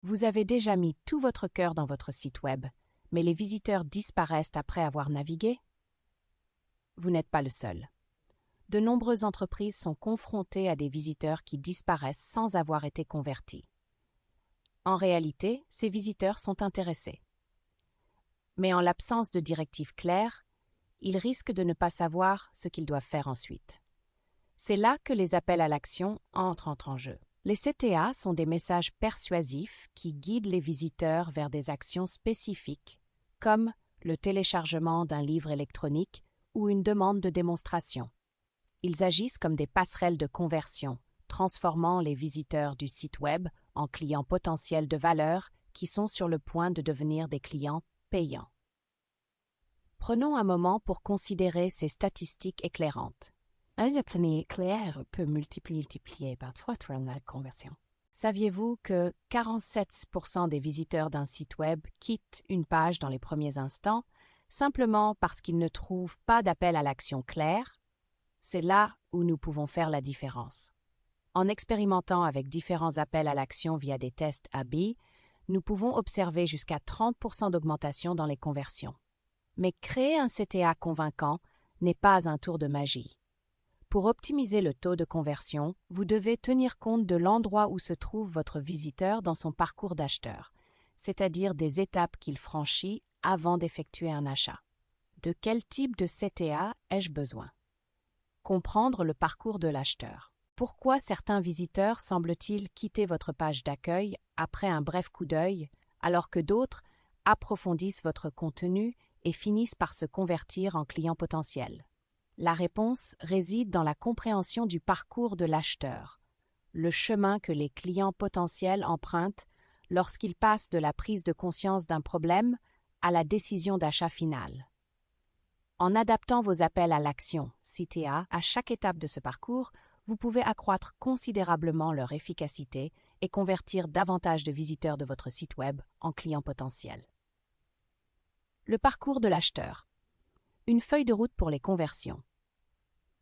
Vous avez déjà mis tout votre cœur dans votre site web, mais les visiteurs disparaissent après avoir navigué? Vous n'êtes pas le seul. De nombreuses entreprises sont confrontées à des visiteurs qui disparaissent sans avoir été convertis. En réalité, ces visiteurs sont intéressés. Mais en l'absence de directives claires, ils risquent de ne pas savoir ce qu'ils doivent faire ensuite. C'est là que les appels à l'action entrent en jeu. Les CTA sont des messages persuasifs qui guident les visiteurs vers des actions spécifiques, comme le téléchargement d'un livre électronique ou une demande de démonstration. Ils agissent comme des passerelles de conversion, transformant les visiteurs du site web en clients potentiels de valeur qui sont sur le point de devenir des clients payants. Prenons un moment pour considérer ces statistiques éclairantes. Un appel clair peut multiplier par 3 la conversion. Saviez-vous que 47% des visiteurs d'un site web quittent une page dans les premiers instants simplement parce qu'ils ne trouvent pas d'appel à l'action clair? C'est là où nous pouvons faire la différence. En expérimentant avec différents appels à l'action via des tests A/B, nous pouvons observer jusqu'à 30% d'augmentation dans les conversions. Mais créer un CTA convaincant n'est pas un tour de magie. Pour optimiser le taux de conversion, vous devez tenir compte de l'endroit où se trouve votre visiteur dans son parcours d'acheteur, c'est-à-dire des étapes qu'il franchit avant d'effectuer un achat. De quel type de CTA ai-je besoin? Comprendre le parcours de l'acheteur. Pourquoi certains visiteurs semblent-ils quitter votre page d'accueil après un bref coup d'œil, alors que d'autres approfondissent votre contenu et finissent par se convertir en clients potentiels? La réponse réside dans la compréhension du parcours de l'acheteur, le chemin que les clients potentiels empruntent lorsqu'ils passent de la prise de conscience d'un problème à la décision d'achat finale. En adaptant vos appels à l'action, CTA, à chaque étape de ce parcours, vous pouvez accroître considérablement leur efficacité et convertir davantage de visiteurs de votre site web en clients potentiels. Le parcours de l'acheteur. Une feuille de route pour les conversions.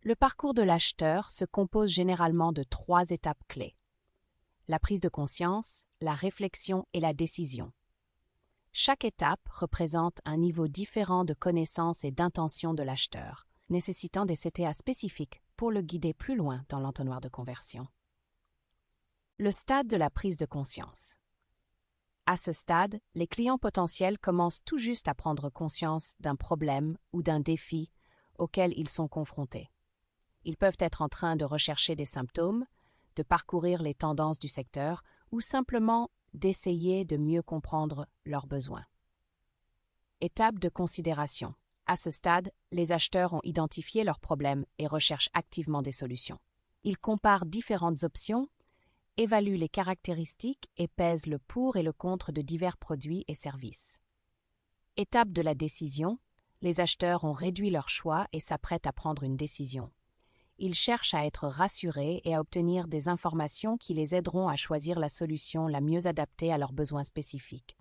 Le parcours de l'acheteur se compose généralement de 3 étapes clés. La prise de conscience, la réflexion et la décision. Chaque étape représente un niveau différent de connaissance et d'intention de l'acheteur, nécessitant des CTA spécifiques pour le guider plus loin dans l'entonnoir de conversion. Le stade de la prise de conscience. À ce stade, les clients potentiels commencent tout juste à prendre conscience d'un problème ou d'un défi auquel ils sont confrontés. Ils peuvent être en train de rechercher des symptômes, de parcourir les tendances du secteur ou simplement d'essayer de mieux comprendre leurs besoins. Étape de considération. À ce stade, les acheteurs ont identifié leurs problèmes et recherchent activement des solutions. Ils comparent différentes options, évaluent les caractéristiques et pèsent le pour et le contre de divers produits et services. Étape de la décision. Les acheteurs ont réduit leur choix et s'apprêtent à prendre une décision. Ils cherchent à être rassurés et à obtenir des informations qui les aideront à choisir la solution la mieux adaptée à leurs besoins spécifiques.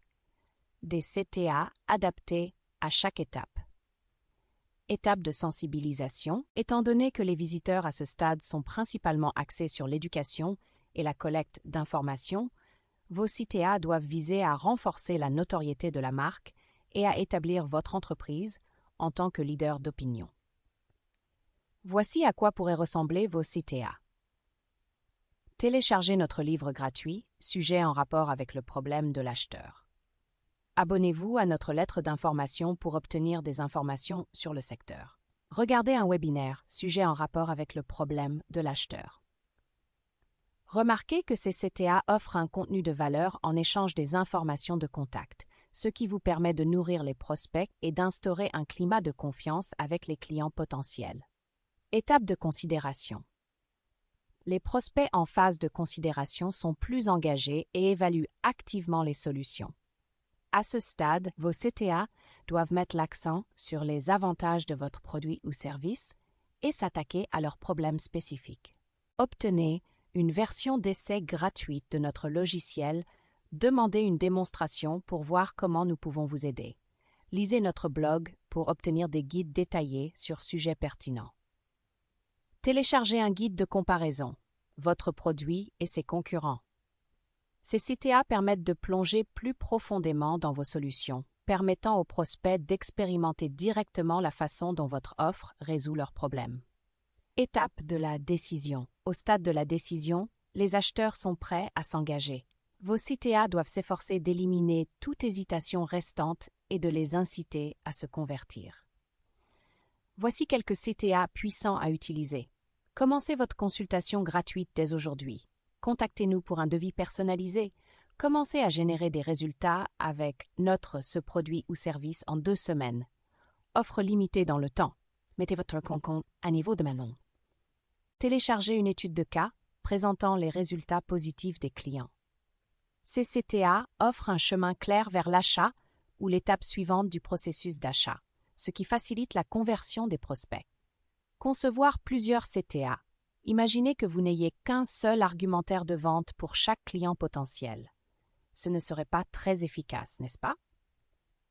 Des CTA adaptés à chaque étape. Étape de sensibilisation. Étant donné que les visiteurs à ce stade sont principalement axés sur l'éducation et la collecte d'informations, vos CTA doivent viser à renforcer la notoriété de la marque et à établir votre entreprise en tant que leader d'opinion. Voici à quoi pourraient ressembler vos CTA. Téléchargez notre livre gratuit, sujet en rapport avec le problème de l'acheteur. Abonnez-vous à notre lettre d'information pour obtenir des informations sur le secteur. Regardez un webinaire, sujet en rapport avec le problème de l'acheteur. Remarquez que ces CTA offrent un contenu de valeur en échange des informations de contact, ce qui vous permet de nourrir les prospects et d'instaurer un climat de confiance avec les clients potentiels. Étape de considération. Les prospects en phase de considération sont plus engagés et évaluent activement les solutions. À ce stade, vos CTA doivent mettre l'accent sur les avantages de votre produit ou service et s'attaquer à leurs problèmes spécifiques. Obtenez une version d'essai gratuite de notre logiciel. Demandez une démonstration pour voir comment nous pouvons vous aider. Lisez notre blog pour obtenir des guides détaillés sur sujets pertinents. Téléchargez un guide de comparaison, votre produit et ses concurrents. Ces CTA permettent de plonger plus profondément dans vos solutions, permettant aux prospects d'expérimenter directement la façon dont votre offre résout leurs problèmes. Étape de la décision. Au stade de la décision, les acheteurs sont prêts à s'engager. Vos CTA doivent s'efforcer d'éliminer toute hésitation restante et de les inciter à se convertir. Voici quelques CTA puissants à utiliser. Commencez votre consultation gratuite dès aujourd'hui. Contactez-nous pour un devis personnalisé. Commencez à générer des résultats avec ce produit ou service en 2 semaines. Offre limitée dans le temps. Mettez votre compte à niveau de maintenant. Téléchargez une étude de cas présentant les résultats positifs des clients. Ces CTA offrent un chemin clair vers l'achat ou l'étape suivante du processus d'achat, ce qui facilite la conversion des prospects. Concevoir plusieurs CTA. Imaginez que vous n'ayez qu'un seul argumentaire de vente pour chaque client potentiel. Ce ne serait pas très efficace, n'est-ce pas?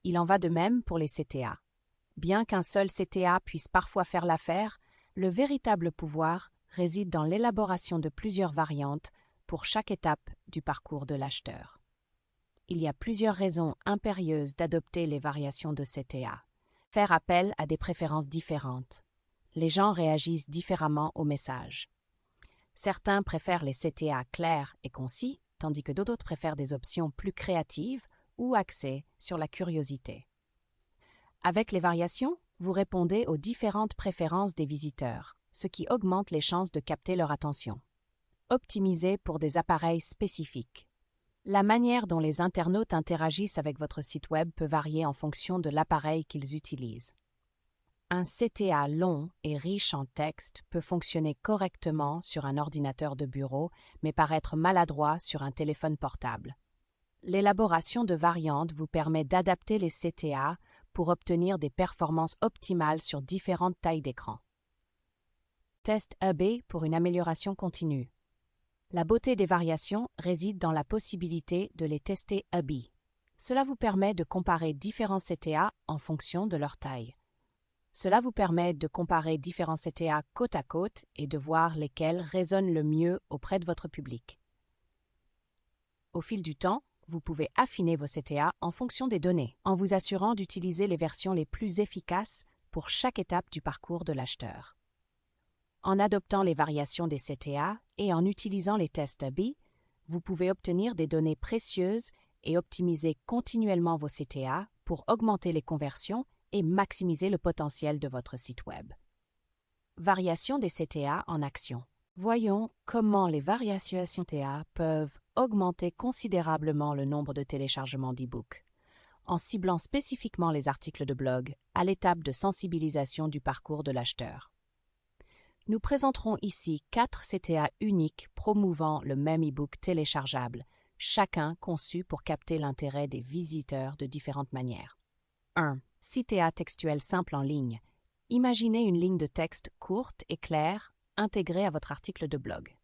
Il en va de même pour les CTA. Bien qu'un seul CTA puisse parfois faire l'affaire, le véritable pouvoir réside dans l'élaboration de plusieurs variantes pour chaque étape du parcours de l'acheteur. Il y a plusieurs raisons impérieuses d'adopter les variations de CTA. Faire appel à des préférences différentes. Les gens réagissent différemment aux messages. Certains préfèrent les CTA clairs et concis, tandis que d'autres préfèrent des options plus créatives ou axées sur la curiosité. Avec les variations, vous répondez aux différentes préférences des visiteurs, ce qui augmente les chances de capter leur attention. Optimisé pour des appareils spécifiques. La manière dont les internautes interagissent avec votre site Web peut varier en fonction de l'appareil qu'ils utilisent. Un CTA long et riche en texte peut fonctionner correctement sur un ordinateur de bureau, mais paraître maladroit sur un téléphone portable. L'élaboration de variantes vous permet d'adapter les CTA pour obtenir des performances optimales sur différentes tailles d'écran. Test A/B pour une amélioration continue. La beauté des variations réside dans la possibilité de les tester A/B. Cela vous permet de comparer différents CTA en fonction de leur taille. Cela vous permet de comparer différents CTA côte à côte et de voir lesquels résonnent le mieux auprès de votre public. Au fil du temps, vous pouvez affiner vos CTA en fonction des données, en vous assurant d'utiliser les versions les plus efficaces pour chaque étape du parcours de l'acheteur. En adoptant les variations des CTA et en utilisant les tests A/B, vous pouvez obtenir des données précieuses et optimiser continuellement vos CTA pour augmenter les conversions et maximiser le potentiel de votre site Web. Variation des CTA en action. Voyons comment les variations CTA peuvent augmenter considérablement le nombre de téléchargements d'e-books, en ciblant spécifiquement les articles de blog à l'étape de sensibilisation du parcours de l'acheteur. Nous présenterons ici 4 CTA uniques promouvant le même e-book téléchargeable, chacun conçu pour capter l'intérêt des visiteurs de différentes manières. 1. CTA textuel simple en ligne. Imaginez une ligne de texte courte et claire intégrée à votre article de blog.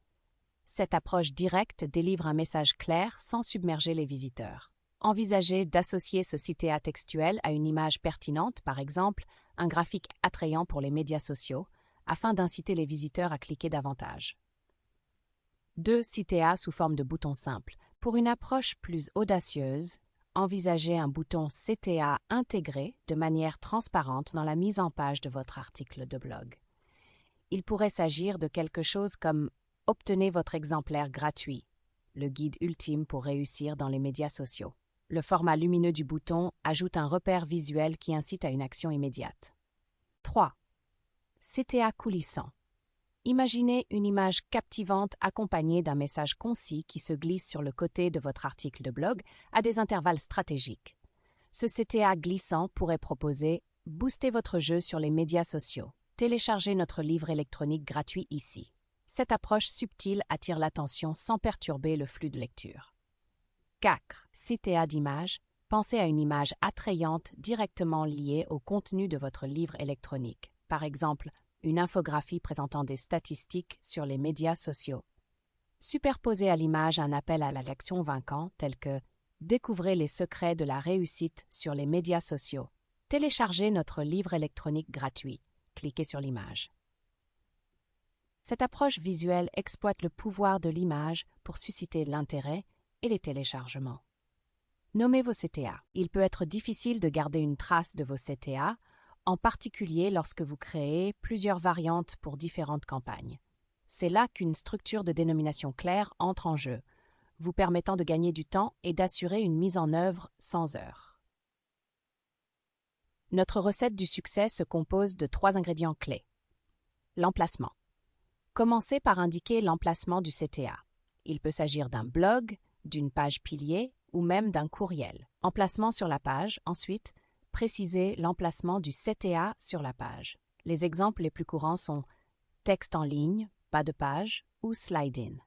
Cette approche directe délivre un message clair sans submerger les visiteurs. Envisagez d'associer ce CTA textuel à une image pertinente, par exemple un graphique attrayant pour les médias sociaux, afin d'inciter les visiteurs à cliquer davantage. 2. CTA sous forme de bouton simple. Pour une approche plus audacieuse, envisagez un bouton CTA intégré de manière transparente dans la mise en page de votre article de blog. Il pourrait s'agir de quelque chose comme « Obtenez votre exemplaire gratuit », le guide ultime pour réussir dans les médias sociaux. Le format lumineux du bouton ajoute un repère visuel qui incite à une action immédiate. 3. CTA coulissant. Imaginez une image captivante accompagnée d'un message concis qui se glisse sur le côté de votre article de blog à des intervalles stratégiques. Ce CTA glissant pourrait proposer « Boostez votre jeu sur les médias sociaux. Téléchargez notre livre électronique gratuit ici ». Cette approche subtile attire l'attention sans perturber le flux de lecture. 4. CTA d'image. Pensez à une image attrayante directement liée au contenu de votre livre électronique. Par exemple, une infographie présentant des statistiques sur les médias sociaux. Superposez à l'image un appel à l'action vaincant tel que « Découvrez les secrets de la réussite sur les médias sociaux. Téléchargez notre livre électronique gratuit. » Cliquez sur l'image. Cette approche visuelle exploite le pouvoir de l'image pour susciter l'intérêt et les téléchargements. Nommez vos CTA. Il peut être difficile de garder une trace de vos CTA, en particulier lorsque vous créez plusieurs variantes pour différentes campagnes. C'est là qu'une structure de dénomination claire entre en jeu, vous permettant de gagner du temps et d'assurer une mise en œuvre sans heurts. Notre recette du succès se compose de 3 ingrédients clés. L'emplacement. Commencez par indiquer l'emplacement du CTA. Il peut s'agir d'un blog, d'une page pilier ou même d'un courriel. Emplacement sur la page. Ensuite, précisez l'emplacement du CTA sur la page. Les exemples les plus courants sont texte en ligne, pas de page ou slide-in.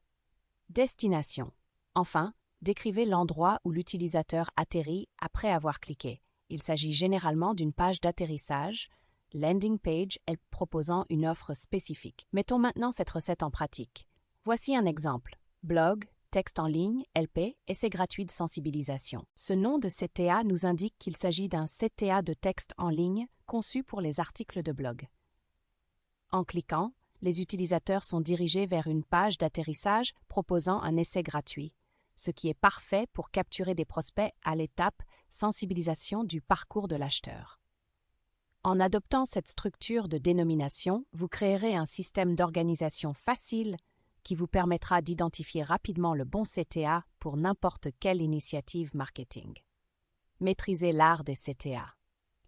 Destination. Enfin, décrivez l'endroit où l'utilisateur atterrit après avoir cliqué. Il s'agit généralement d'une page d'atterrissage, landing page, proposant une offre spécifique. Mettons maintenant cette recette en pratique. Voici un exemple. Blog, texte en ligne, LP, essai gratuit de sensibilisation. Ce nom de CTA nous indique qu'il s'agit d'un CTA de texte en ligne conçu pour les articles de blog. En cliquant, les utilisateurs sont dirigés vers une page d'atterrissage proposant un essai gratuit, ce qui est parfait pour capturer des prospects à l'étape sensibilisation du parcours de l'acheteur. En adoptant cette structure de dénomination, vous créerez un système d'organisation facile qui vous permettra d'identifier rapidement le bon CTA pour n'importe quelle initiative marketing. Maîtrisez l'art des CTA.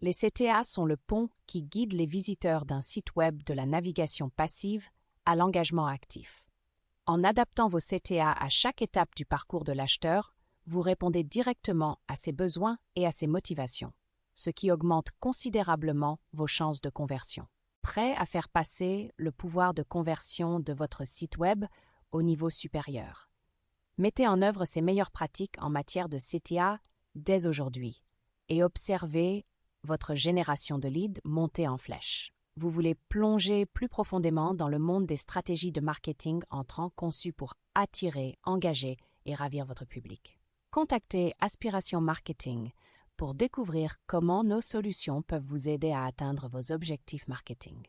Les CTA sont le pont qui guide les visiteurs d'un site web de la navigation passive à l'engagement actif. En adaptant vos CTA à chaque étape du parcours de l'acheteur, vous répondez directement à ses besoins et à ses motivations, ce qui augmente considérablement vos chances de conversion. Prêt à faire passer le pouvoir de conversion de votre site web au niveau supérieur. Mettez en œuvre ces meilleures pratiques en matière de CTA dès aujourd'hui et observez votre génération de leads monter en flèche. Vous voulez plonger plus profondément dans le monde des stratégies de marketing entrant conçues pour attirer, engager et ravir votre public. Contactez Aspiration Marketing pour découvrir comment nos solutions peuvent vous aider à atteindre vos objectifs marketing.